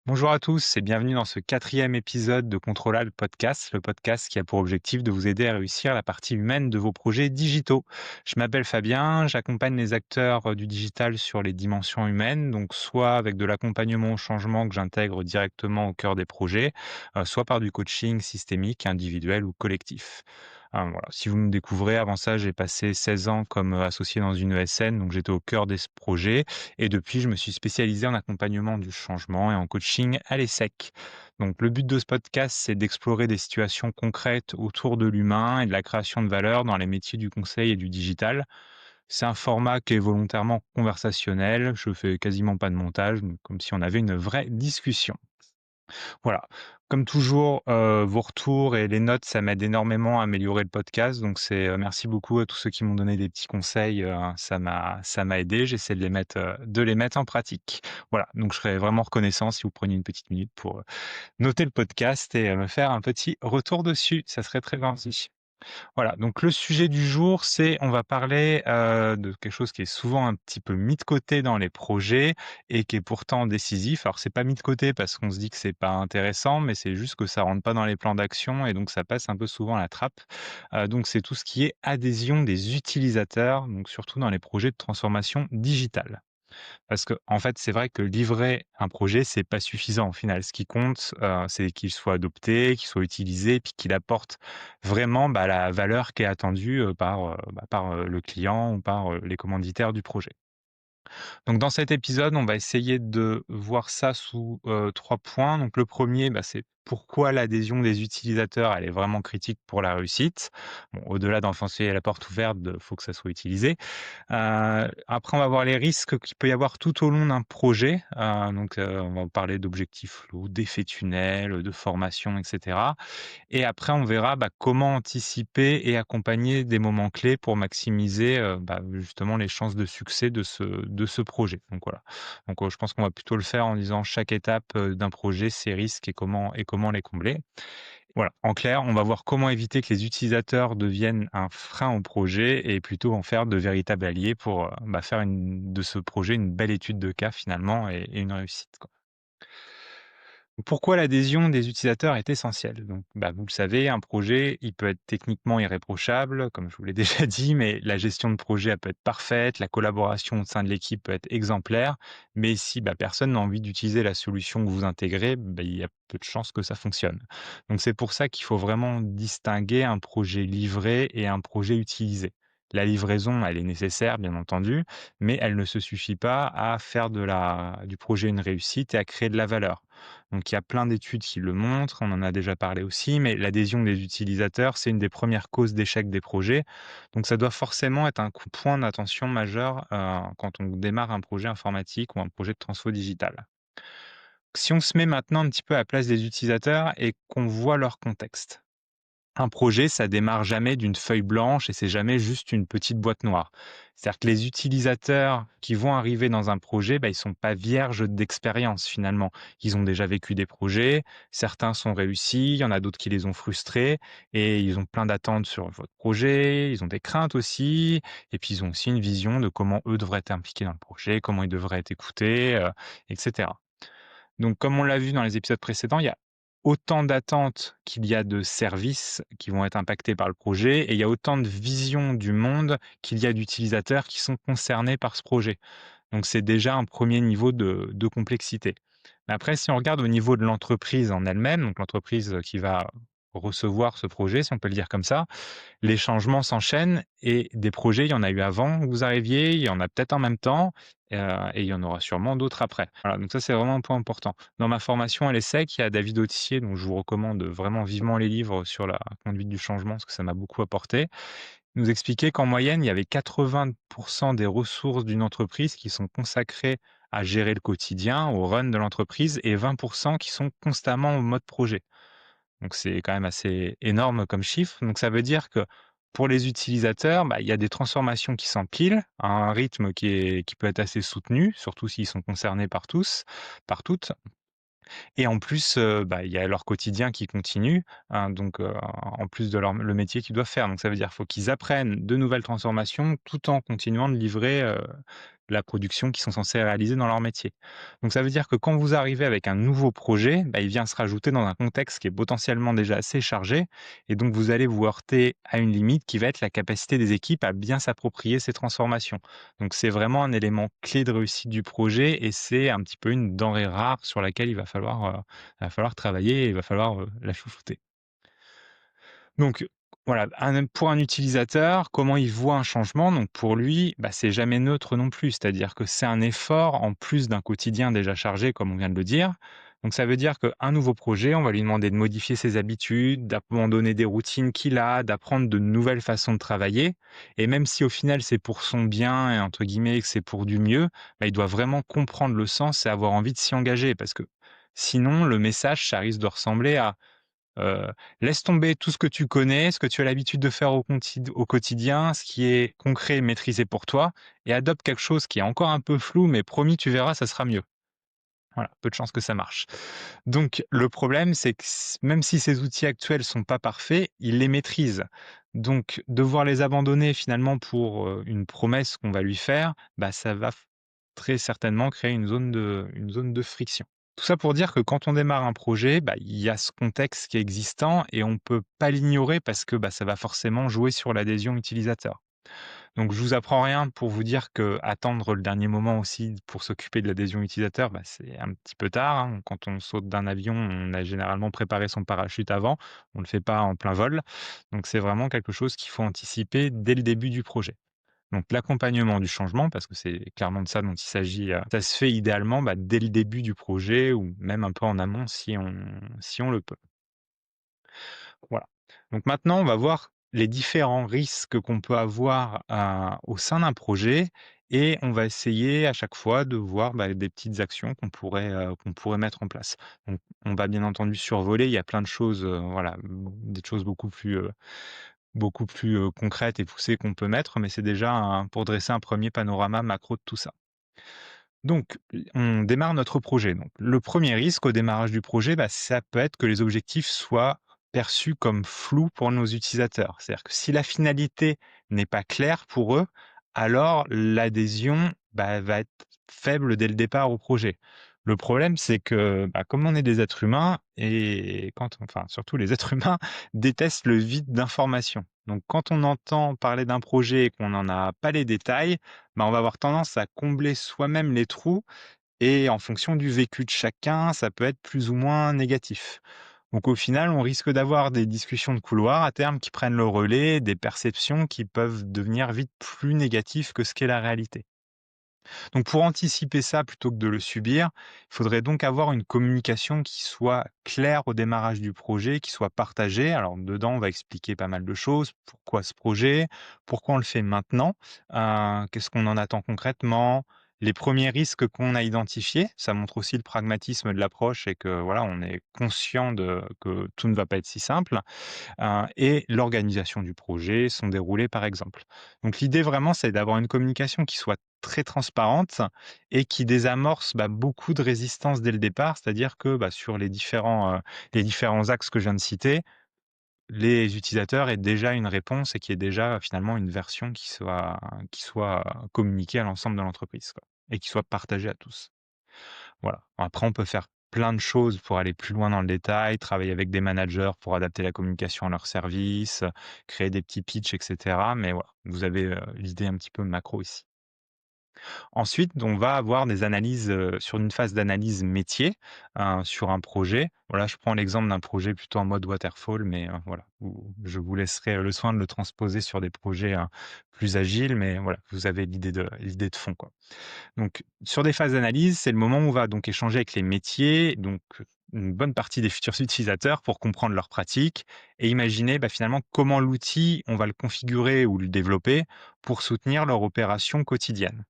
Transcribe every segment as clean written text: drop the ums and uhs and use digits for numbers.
Bonjour à tous et bienvenue dans ce quatrième épisode de Contrôla le podcast qui a pour objectif de vous aider à réussir la partie humaine de vos projets digitaux. Je m'appelle Fabien, j'accompagne les acteurs du digital sur les dimensions humaines, donc soit avec de l'accompagnement au changement que j'intègre directement au cœur des projets, soit par du coaching systémique, individuel ou collectif. Voilà. Si vous me découvrez, avant ça, j'ai passé 16 ans comme associé dans une ESN, donc j'étais au cœur des projets et depuis, je me suis spécialisé en accompagnement du changement et en coaching à l'ESSEC. Donc, le but de ce podcast, c'est d'explorer des situations concrètes autour de l'humain et de la création de valeur dans les métiers du conseil et du digital. C'est un format qui est volontairement conversationnel. Je fais quasiment pas de montage, donc comme si on avait une vraie discussion. Voilà. Comme toujours, vos retours et les notes, ça m'aide énormément à améliorer le podcast. Donc merci beaucoup à tous ceux qui m'ont donné des petits conseils, ça m'a aidé. J'essaie de les mettre en pratique. Voilà, donc je serais vraiment reconnaissant si vous preniez une petite minute pour, noter le podcast et me faire un petit retour dessus. Ça serait très gentil. Voilà, donc le sujet du jour, on va parler, de quelque chose qui est souvent un petit peu mis de côté dans les projets et qui est pourtant décisif. Alors c'est pas mis de côté parce qu'on se dit que c'est pas intéressant, mais c'est juste que ça rentre pas dans les plans d'action et donc ça passe un peu souvent à la trappe. Donc c'est tout ce qui est adhésion des utilisateurs, donc surtout dans les projets de transformation digitale. Parce que en fait, c'est vrai que livrer un projet, c'est pas suffisant au final. Ce qui compte, c'est qu'il soit adopté, qu'il soit utilisé, puis qu'il apporte vraiment, la valeur qui est attendue, par le client ou par, les commanditaires du projet. Donc dans cet épisode, on va essayer de voir ça sous, 3 points. Donc le premier, c'est pourquoi l'adhésion des utilisateurs, elle est vraiment critique pour la réussite. Bon, au-delà d'enfoncer la porte ouverte, faut que ça soit utilisé. Après, on va voir les risques qu'il peut y avoir tout au long d'un projet. On va parler d'objectifs flous, d'effets tunnels, de formation et cetera. Et après, on verra, comment anticiper et accompagner des moments clés pour maximiser, justement les chances de succès de ce projet. Donc voilà. Donc, je pense qu'on va plutôt le faire en disant chaque étape, d'un projet, ses risques et comment les combler. Voilà, en clair, on va voir comment éviter que les utilisateurs deviennent un frein au projet et plutôt en faire de véritables alliés pour, faire de ce projet une belle étude de cas finalement et une réussite, quoi. Pourquoi l'adhésion des utilisateurs est essentielle? Donc, vous le savez, un projet, il peut être techniquement irréprochable, comme je vous l'ai déjà dit, mais la gestion de projet, elle peut être parfaite, la collaboration au sein de l'équipe peut être exemplaire, mais si personne n'a envie d'utiliser la solution que vous intégrez, il y a peu de chances que ça fonctionne. Donc, c'est pour ça qu'il faut vraiment distinguer un projet livré et un projet utilisé. La livraison, elle est nécessaire, bien entendu, mais elle ne se suffit pas à faire du projet une réussite et à créer de la valeur. Donc il y a plein d'études qui le montrent, on en a déjà parlé aussi, mais l'adhésion des utilisateurs, c'est une des premières causes d'échec des projets. Donc ça doit forcément être un point d'attention majeur, quand on démarre un projet informatique ou un projet de transfo digital. Si on se met maintenant un petit peu à la place des utilisateurs et qu'on voit leur contexte. Un projet, ça démarre jamais d'une feuille blanche et c'est jamais juste une petite boîte noire. C'est-à-dire que les utilisateurs qui vont arriver dans un projet, ils sont pas vierges d'expérience finalement. Ils ont déjà vécu des projets, certains sont réussis, il y en a d'autres qui les ont frustrés et ils ont plein d'attentes sur votre projet, ils ont des craintes aussi et puis ils ont aussi une vision de comment eux devraient être impliqués dans le projet, comment ils devraient être écoutés, etc. Donc, comme on l'a vu dans les épisodes précédents, il y a autant d'attentes qu'il y a de services qui vont être impactés par le projet et il y a autant de visions du monde qu'il y a d'utilisateurs qui sont concernés par ce projet. Donc, c'est déjà un premier niveau de complexité. Mais après, si on regarde au niveau de l'entreprise en elle-même, donc l'entreprise qui va recevoir ce projet, si on peut le dire comme ça, les changements s'enchaînent et des projets, il y en a eu avant que vous arriviez, il y en a peut-être en même temps, et il y en aura sûrement d'autres après. Voilà, donc ça, c'est vraiment un point important. Dans ma formation à l'ESSEC, il y a David Autissier, dont je vous recommande vraiment vivement les livres sur la conduite du changement, parce que ça m'a beaucoup apporté. Il nous expliquait qu'en moyenne, il y avait 80 des ressources d'une entreprise qui sont consacrées à gérer le quotidien, au run de l'entreprise et 20 qui sont constamment en mode projet. Donc c'est quand même assez énorme comme chiffre. Donc ça veut dire que pour les utilisateurs, il y a des transformations qui s'empilent à un rythme qui peut être assez soutenu, surtout s'ils sont concernés par tous, par toutes. Et en plus, il y a leur quotidien qui continue, hein, donc en plus de le métier qu'ils doivent faire. Donc ça veut dire qu'il faut qu'ils apprennent de nouvelles transformations tout en continuant de livrer, la production qu'ils sont censés réaliser dans leur métier. Donc ça veut dire que quand vous arrivez avec un nouveau projet, bah, il vient se rajouter dans un contexte qui est potentiellement déjà assez chargé et donc vous allez vous heurter à une limite qui va être la capacité des équipes à bien s'approprier ces transformations. Donc c'est vraiment un élément clé de réussite du projet et c'est un petit peu une denrée rare sur laquelle il va falloir travailler et il va falloir, la chouchouter. Donc voilà, pour un utilisateur, comment il voit un changement? Donc pour lui, bah, c'est jamais neutre non plus. C'est-à-dire que c'est un effort en plus d'un quotidien déjà chargé, comme on vient de le dire. Donc ça veut dire qu'un nouveau projet, on va lui demander de modifier ses habitudes, d'abandonner des routines qu'il a, d'apprendre de nouvelles façons de travailler. Et même si au final c'est pour son bien et entre guillemets que c'est pour du mieux, bah, il doit vraiment comprendre le sens et avoir envie de s'y engager parce que sinon le message, ça risque de ressembler à laisse tomber tout ce que tu connais, ce que tu as l'habitude de faire au quotidien, ce qui est concret et maîtrisé pour toi et adopte quelque chose qui est encore un peu flou, mais promis, tu verras, ça sera mieux. Voilà, peu de chances que ça marche. Donc le problème, c'est que même si ces outils actuels sont pas parfaits, ils les maîtrisent. Donc devoir les abandonner finalement pour, une promesse qu'on va lui faire, bah, ça va très certainement créer une zone de friction. Tout ça pour dire que quand on démarre un projet, bah, il y a ce contexte qui est existant et on ne peut pas l'ignorer parce que, bah, ça va forcément jouer sur l'adhésion utilisateur. Donc je vous apprends rien pour vous dire que attendre le dernier moment aussi pour s'occuper de l'adhésion utilisateur, bah, c'est un petit peu tard, hein. Quand on saute d'un avion, on a généralement préparé son parachute avant, on ne le fait pas en plein vol. Donc c'est vraiment quelque chose qu'il faut anticiper dès le début du projet. Donc l'accompagnement du changement, parce que c'est clairement de ça dont il s'agit, ça se fait idéalement, bah, dès le début du projet ou même un peu en amont si on le peut. Voilà. Donc maintenant, on va voir les différents risques qu'on peut avoir, au sein d'un projet et on va essayer à chaque fois de voir, bah, des petites actions qu'on pourrait mettre en place. Donc on va bien entendu survoler, il y a plein de choses, voilà, des choses beaucoup plus concrètes et poussées qu'on peut mettre, mais c'est déjà pour dresser un premier panorama macro de tout ça. Donc, on démarre notre projet. Donc, le premier risque au démarrage du projet, bah, ça peut être que les objectifs soient perçus comme flous pour nos utilisateurs. C'est-à-dire que si la finalité n'est pas claire pour eux, alors l'adhésion, bah, va être faible dès le départ au projet. Le problème, c'est que, bah, comme on est des êtres humains et enfin, surtout les êtres humains détestent le vide d'informations. Donc, quand on entend parler d'un projet et qu'on n'en a pas les détails, bah, on va avoir tendance à combler soi-même les trous et en fonction du vécu de chacun, ça peut être plus ou moins négatif. Donc au final, on risque d'avoir des discussions de couloir à terme qui prennent le relais, des perceptions qui peuvent devenir vite plus négatives que ce qu'est la réalité. Donc pour anticiper ça plutôt que de le subir, il faudrait donc avoir une communication qui soit claire au démarrage du projet, qui soit partagée. Alors dedans, on va expliquer pas mal de choses. Pourquoi ce projet? Pourquoi on le fait maintenant? Qu'est-ce qu'on en attend concrètement? Les premiers risques qu'on a identifiés, ça montre aussi le pragmatisme de l'approche et que voilà, on est conscient que tout ne va pas être si simple et l'organisation du projet, son déroulé par exemple. Donc l'idée vraiment, c'est d'avoir une communication qui soit très transparente et qui désamorce, bah, beaucoup de résistance dès le départ. C'est-à-dire que, bah, sur les différents axes que je viens de citer, les utilisateurs aient déjà une réponse et qu'il y ait déjà finalement une version qui soit communiquée à l'ensemble de l'entreprise, quoi, et qui soit partagée à tous. Voilà. Après, on peut faire plein de choses pour aller plus loin dans le détail, travailler avec des managers pour adapter la communication à leur service, créer des petits pitchs et cetera. Mais voilà, vous avez, l'idée un petit peu macro ici. Ensuite, on va avoir des analyses, sur une phase d'analyse métier, sur un projet. Voilà, je prends l'exemple d'un projet plutôt en mode waterfall, mais, voilà, je vous laisserai, le soin de le transposer sur des projets, plus agiles, mais voilà, vous avez l'idée de fond, quoi. Donc, sur des phases d'analyse, c'est le moment où on va donc échanger avec les métiers, donc une bonne partie des futurs utilisateurs pour comprendre leurs pratiques et imaginer bah, finalement comment l'outil, on va le configurer ou le développer pour soutenir leur opération quotidienne.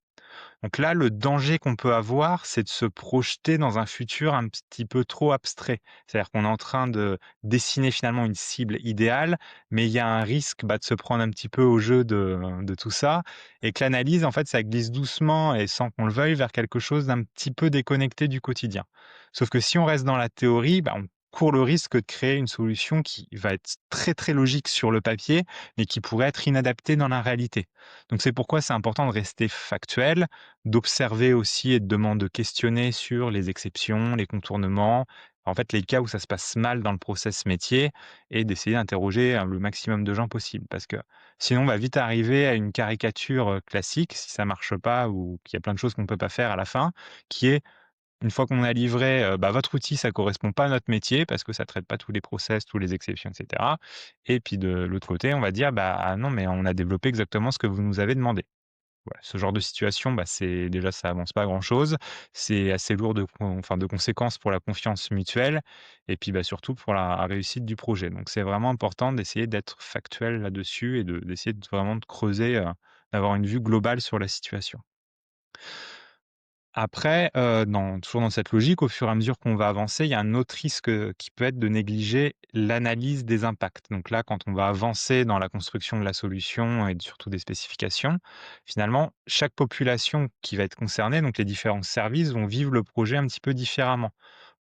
Donc là, le danger qu'on peut avoir, c'est de se projeter dans un futur un petit peu trop abstrait. C'est-à-dire qu'on est en train de dessiner finalement une cible idéale, mais il y a un risque bah, de se prendre un petit peu au jeu de tout ça, et que l'analyse, en fait, ça glisse doucement et sans qu'on le veuille vers quelque chose d'un petit peu déconnecté du quotidien. Sauf que si on reste dans la théorie, bah, on court le risque de créer une solution qui va être très, très logique sur le papier, mais qui pourrait être inadaptée dans la réalité. Donc c'est pourquoi c'est important de rester factuel, d'observer aussi et de questionner sur les exceptions, les contournements, en fait les cas où ça se passe mal dans le process métier et d'essayer d'interroger, le maximum de gens possible. Parce que sinon on va vite arriver à une caricature, classique si ça marche pas ou qu'il y a plein de choses qu'on peut pas faire à la fin, qui est une fois qu'on a livré, bah, votre outil, ça correspond pas à notre métier parce que ça traite pas tous les process, tous les exceptions et cetera et puis de l'autre côté, on va dire: «Bah, ah non, mais on a développé exactement ce que vous nous avez demandé». Voilà, ce genre de situation, bah, c'est déjà ça avance pas grand chose. C'est assez lourd de conséquences pour la confiance mutuelle et puis, bah, surtout pour la réussite du projet. Donc c'est vraiment important d'essayer d'être factuel là-dessus et d'essayer vraiment de creuser, d'avoir une vue globale sur la situation. Après, toujours dans cette logique, au fur et à mesure qu'on va avancer, il y a un autre risque, qui peut être de négliger l'analyse des impacts. Donc là, quand on va avancer dans la construction de la solution et surtout des spécifications, finalement, chaque population qui va être concernée, donc les différents services, vont vivre le projet un petit peu différemment.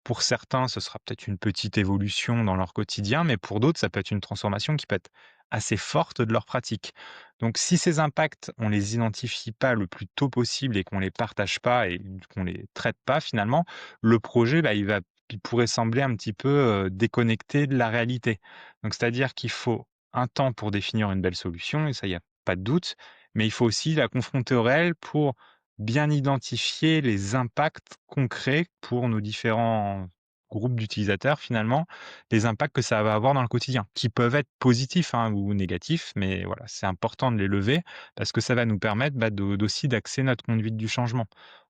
Pour certains, ce sera peut-être une petite évolution dans leur quotidien, mais pour d'autres, ça peut être une transformation qui peut être assez forte de leur pratique. Donc si ces impacts, on les identifie pas le plus tôt possible et qu'on les partage pas et qu'on les traite pas finalement, le projet, bah, il pourrait sembler un petit peu, déconnecté de la réalité. Donc c'est-à-dire qu'il faut un temps pour définir une belle solution et ça, il y a pas de doute, mais il faut aussi la confronter au réel pour bien identifier les impacts concrets pour nos différents groupes d'utilisateurs finalement, les impacts que ça va avoir dans le quotidien, qui peuvent être positifs, hein, ou négatifs, mais voilà, c'est important de les lever parce que ça va nous permettre, bah, d'aussi d'axer notre conduite du changement.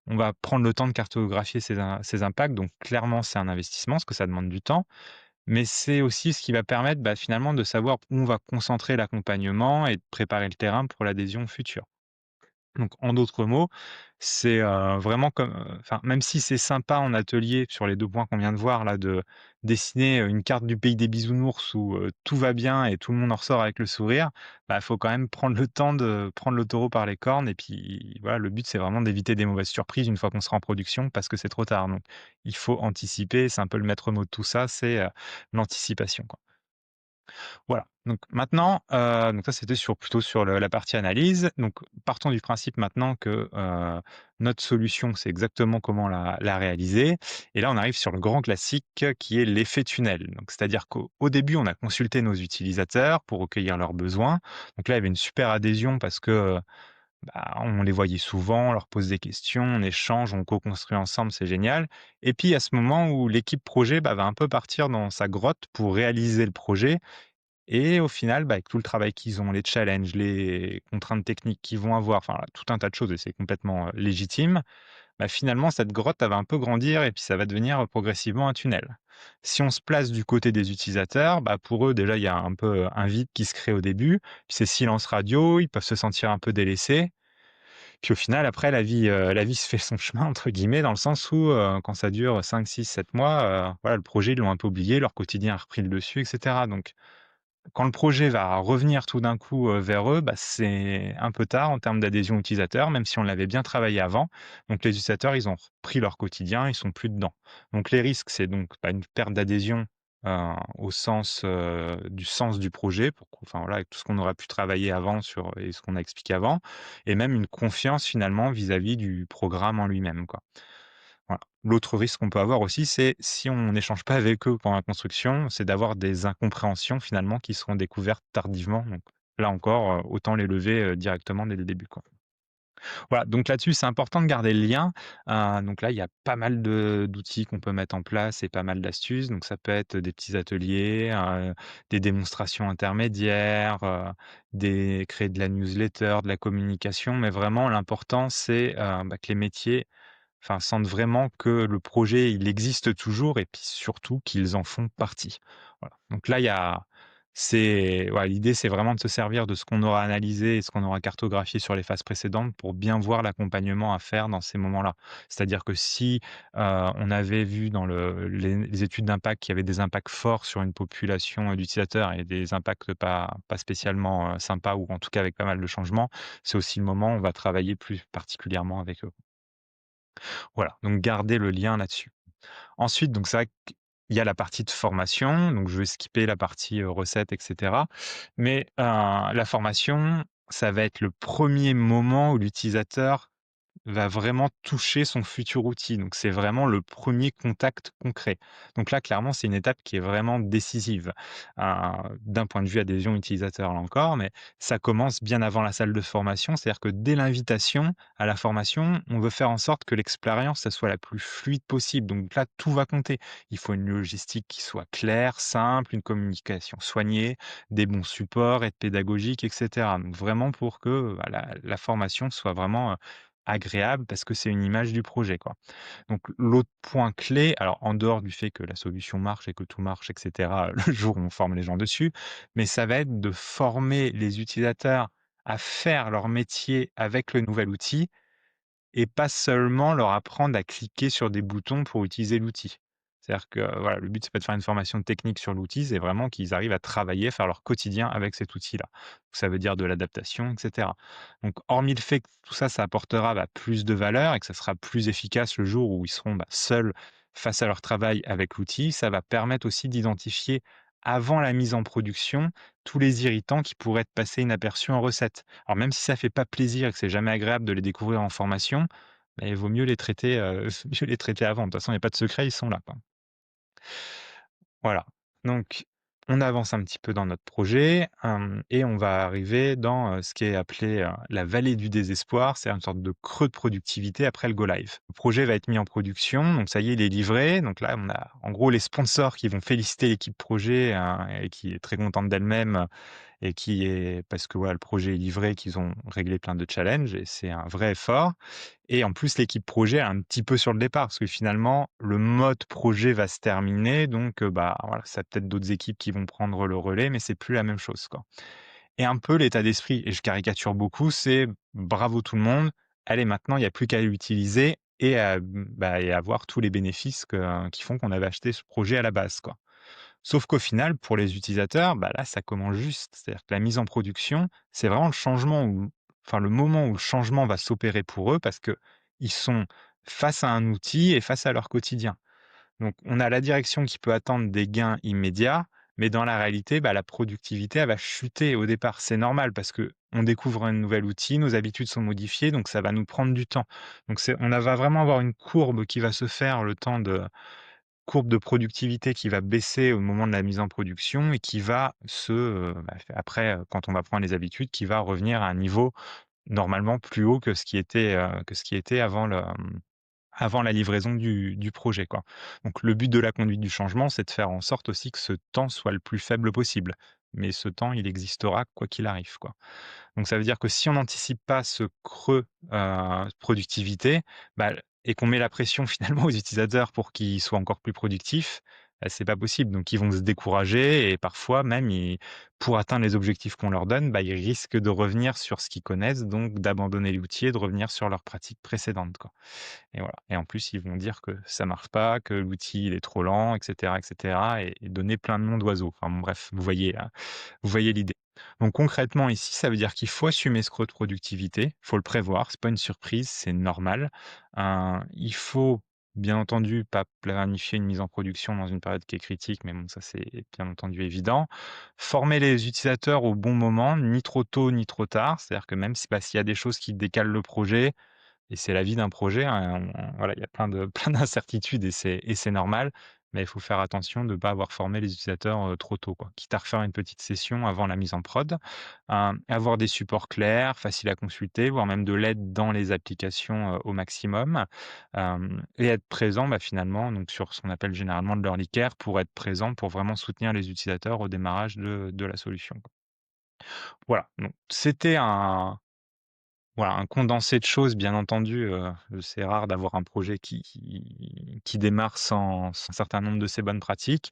On va prendre le temps de cartographier ces impacts, donc clairement c'est un investissement parce que ça demande du temps, mais c'est aussi ce qui va permettre, bah, finalement de savoir où on va concentrer l'accompagnement et de préparer le terrain pour l'adhésion future. Donc en d'autres mots, c'est, vraiment comme, enfin, même si c'est sympa en atelier sur les 2 points qu'on vient de voir là, de dessiner, une carte du pays des bisounours où, tout va bien et tout le monde en ressort avec le sourire, bah, il faut quand même prendre le temps de prendre le taureau par les cornes et puis voilà, le but, c'est vraiment d'éviter des mauvaises surprises une fois qu'on sera en production parce que c'est trop tard. Donc il faut anticiper, c'est un peu le maître mot de tout ça, c'est, l'anticipation, quoi. Voilà, donc maintenant, donc ça c'était plutôt sur la partie analyse. Donc partons du principe maintenant que, notre solution, c'est exactement comment la réaliser et là on arrive sur le grand classique qui est l'effet tunnel. Donc c'est-à-dire qu'au début, on a consulté nos utilisateurs pour recueillir leurs besoins. Donc là, il y avait une super adhésion parce que, bah, on les voyait souvent, on leur pose des questions, on échange, on co-construit ensemble, c'est génial et puis à ce moment où l'équipe projet, bah, va un peu partir dans sa grotte pour réaliser le projet et au final, bah, avec tout le travail qu'ils ont, les challenges, les contraintes techniques qu'ils vont avoir, enfin, tout un tas de choses et c'est complètement, légitime. Bah, finalement, cette grotte, elle va un peu grandir et puis ça va devenir, progressivement un tunnel. Si on se place du côté des utilisateurs, bah, pour eux, déjà, il y a un peu, un vide qui se crée au début, puis c'est silence radio, ils peuvent se sentir un peu délaissés. Puis au final, après, la vie se fait son chemin, entre guillemets, dans le sens où, quand ça dure 5, 6, 7 mois, voilà, le projet, ils l'ont un peu oublié, leur quotidien a repris le dessus et cetera. Donc quand le projet va revenir tout d'un coup, vers eux, bah, c'est un peu tard en termes d'adhésion utilisateur, même si on l'avait bien travaillé avant. Donc les utilisateurs, ils ont repris leur quotidien, ils sont plus dedans. Donc les risques, c'est donc, bah, une perte d'adhésion, au sens, du sens du projet pour enfin voilà, avec tout ce qu'on aura pu travailler avant sur et ce qu'on a expliqué avant et même une confiance finalement vis-à-vis du programme en lui-même, quoi. Voilà. L'autre risque qu'on peut avoir aussi, c'est si on n'échange pas avec eux pendant la construction, c'est d'avoir des incompréhensions finalement qui seront découvertes tardivement. Donc là encore, autant les lever, directement dès le début, quoi. Voilà, donc là-dessus, c'est important de garder le lien. Donc là, il y a pas mal d'outils qu'on peut mettre en place et pas mal d'astuces. Donc ça peut être des petits ateliers, des démonstrations intermédiaires, créer de la newsletter, de la communication. Mais vraiment, l'important, c'est, bah, que les métiers enfin, sentent vraiment que le projet, il existe toujours et puis surtout qu'ils en font partie. Voilà. Donc là, il y a l'idée, c'est vraiment de se servir de ce qu'on aura analysé et ce qu'on aura cartographié sur les phases précédentes pour bien voir l'accompagnement à faire dans ces moments-là. C'est-à-dire que si, on avait vu dans les études d'impact qu'il y avait des impacts forts sur une population, d'utilisateurs et des impacts pas spécialement, sympas ou en tout cas avec pas mal de changements, c'est aussi le moment où on va travailler plus particulièrement avec eux. Voilà, donc garder le lien là-dessus. Ensuite, donc c'est vrai Il y a la partie de formation, donc je vais skipper la partie, recettes et cetera. Mais, la formation, ça va être le premier moment où l'utilisateur va vraiment toucher son futur outil. Donc c'est vraiment le premier contact concret. Donc là, clairement, c'est une étape qui est vraiment décisive, d'un point de vue adhésion utilisateur là encore, mais ça commence bien avant la salle de formation. C'est-à-dire que dès l'invitation à la formation, on veut faire en sorte que l'expérience, ça soit la plus fluide possible. Donc là, tout va compter. Il faut une logistique qui soit claire, simple, une communication soignée, des bons supports, être pédagogique et cetera. Donc vraiment pour que, bah, la formation soit vraiment, agréable parce que c'est une image du projet, quoi. Donc l'autre point clé, alors en dehors du fait que la solution marche et que tout marche et cetera, le jour où on forme les gens dessus, mais ça va être de former les utilisateurs à faire leur métier avec le nouvel outil et pas seulement leur apprendre à cliquer sur des boutons pour utiliser l'outil. C'est-à-dire que, voilà, le but, c'est pas de faire une formation technique sur l'outil, c'est vraiment qu'ils arrivent à travailler, faire leur quotidien avec cet outil-là. Ça veut dire de l'adaptation et cetera. Donc hormis le fait que tout ça, ça apportera, bah, plus de valeur et que ça sera plus efficace le jour où ils seront, bah, seuls face à leur travail avec l'outil, ça va permettre aussi d'identifier, avant la mise en production, tous les irritants qui pourraient être passés inaperçus en recette. Alors même si ça fait pas plaisir et que c'est jamais agréable de les découvrir en formation, mais il vaut mieux les traiter, mieux les traiter avant. De toute façon, il y a pas de secret, ils sont là, quoi. Voilà. Donc on avance un petit peu dans notre projet, et on va arriver dans, ce qui est appelé, la vallée du désespoir. C'est une sorte de creux de productivité après le go live. Le projet va être mis en production, donc ça y est, il est livré. Donc là, on a en gros les sponsors qui vont féliciter l'équipe projet, et qui est très contente d'elle-même, et qui est parce que voilà, le projet est livré, qu'ils ont réglé plein de challenges et c'est un vrai effort. Et en plus, l'équipe projet est un petit peu sur le départ parce que finalement, le mode projet va se terminer. Donc, bah voilà, ça peut-être d'autres équipes qui vont prendre le relais, mais c'est plus la même chose, quoi. Et un peu l'état d'esprit, et je caricature beaucoup, c'est bravo tout le monde. Allez, maintenant, il n'y a plus qu'à l'utiliser et bah, et à avoir tous les bénéfices qui font qu'on avait acheté ce projet à la base, quoi. Sauf qu'au final, pour les utilisateurs, bah, là, ça commence juste. C'est-à-dire que la mise en production, c'est vraiment le changement où enfin, le moment où le changement va s'opérer pour eux parce que ils sont face à un outil et face à leur quotidien. Donc on a la direction qui peut attendre des gains immédiats, mais dans la réalité, bah, la productivité, elle va chuter au départ. C'est normal parce que on découvre un nouvel outil, nos habitudes sont modifiées, donc ça va nous prendre du temps. Donc va vraiment avoir une courbe qui va se faire, le temps de courbe de productivité qui va baisser au moment de la mise en production et qui va bah, après, quand on va prendre les habitudes, qui va revenir à un niveau normalement plus haut que ce qui était avant avant la livraison du projet, quoi. Donc le but de la conduite du changement, c'est de faire en sorte aussi que ce temps soit le plus faible possible. Mais ce temps, il existera quoi qu'il arrive, quoi. Donc ça veut dire que si on n'anticipe pas ce creux, productivité, bah, et qu'on met la pression finalement aux utilisateurs pour qu'ils soient encore plus productifs, bah, c'est pas possible. Donc ils vont se décourager et parfois même pour atteindre les objectifs qu'on leur donne, bah, ils risquent de revenir sur ce qu'ils connaissent, donc d'abandonner l'outil et de revenir sur leurs pratiques précédentes, quoi. Et voilà. Et en plus, ils vont dire que ça marche pas, que l'outil il est trop lent et cetera et donner plein de noms d'oiseaux. Enfin bon bref, vous voyez l'idée. Donc concrètement ici, ça veut dire qu'il faut assumer ce creux de productivité, il faut le prévoir, c'est pas une surprise, c'est normal. Il faut bien entendu pas planifier une mise en production dans une période qui est critique, mais bon ça c'est bien entendu évident. Former les utilisateurs au bon moment, ni trop tôt ni trop tard, c'est-à-dire que même si, bah, s'il y a des choses qui décalent le projet, et c'est la vie d'un projet, hein, voilà, il y a plein de plein d'incertitudes et c'est normal, mais il faut faire attention de ne pas avoir formé les utilisateurs, trop tôt, quoi. Quitte à refaire une petite session avant la mise en prod, avoir des supports clairs, faciles à consulter, voire même de l'aide dans les applications, au maximum, et être présent, bah, finalement, donc sur ce qu'on appelle généralement de l'early care, pour être présent, pour vraiment soutenir les utilisateurs au démarrage de la solution, quoi. Voilà, donc c'était un condensé de choses, bien entendu, c'est rare d'avoir un projet qui démarre sans un certain nombre de ces bonnes pratiques.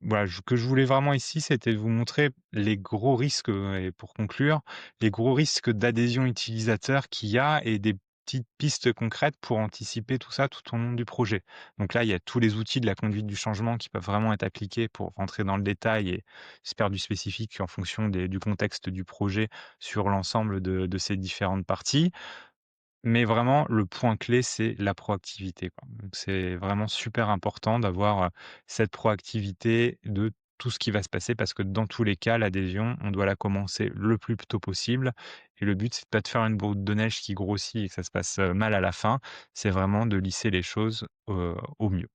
Voilà, je que je voulais vraiment ici, c'était de vous montrer les gros risques, et pour conclure, les gros risques d'adhésion utilisateur qu'il y a et des petites pistes concrètes pour anticiper tout ça tout au long du projet. Donc là, il y a tous les outils de la conduite du changement qui peuvent vraiment être appliqués pour rentrer dans le détail et se faire du spécifique en fonction du contexte du projet sur l'ensemble de ces différentes parties. Mais vraiment, le point clé, c'est la proactivité, quoi. Donc c'est vraiment super important d'avoir, cette proactivité de tout ce qui va se passer parce que dans tous les cas, l'adhésion, on doit la commencer le plus tôt possible et le but, c'est pas de faire une boule de neige qui grossit et que ça se passe, mal à la fin. C'est vraiment de lisser les choses, au mieux.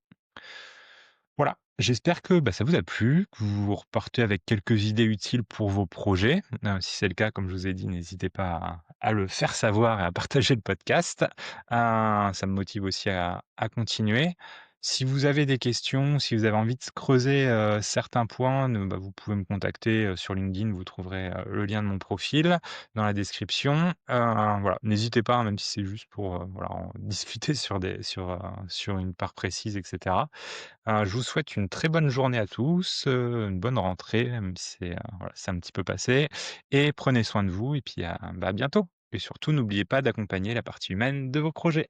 Voilà, j'espère que, bah, ça vous a plu, que vous repartez avec quelques idées utiles pour vos projets. Si c'est le cas, comme je vous ai dit, n'hésitez pas à le faire savoir et à partager le podcast. Ça me motive aussi à continuer. Si vous avez des questions, si vous avez envie de creuser, certains points, bah, vous pouvez me contacter, sur LinkedIn, vous trouverez, le lien de mon profil dans la description. Voilà, n'hésitez pas, hein, même si c'est juste pour, voilà, en discuter sur une part précise et cetera. Je vous souhaite une très bonne journée à tous, une bonne rentrée, même si c'est, voilà, c'est un petit peu passé et prenez soin de vous et puis, bah, à bientôt et surtout n'oubliez pas d'accompagner la partie humaine de vos projets.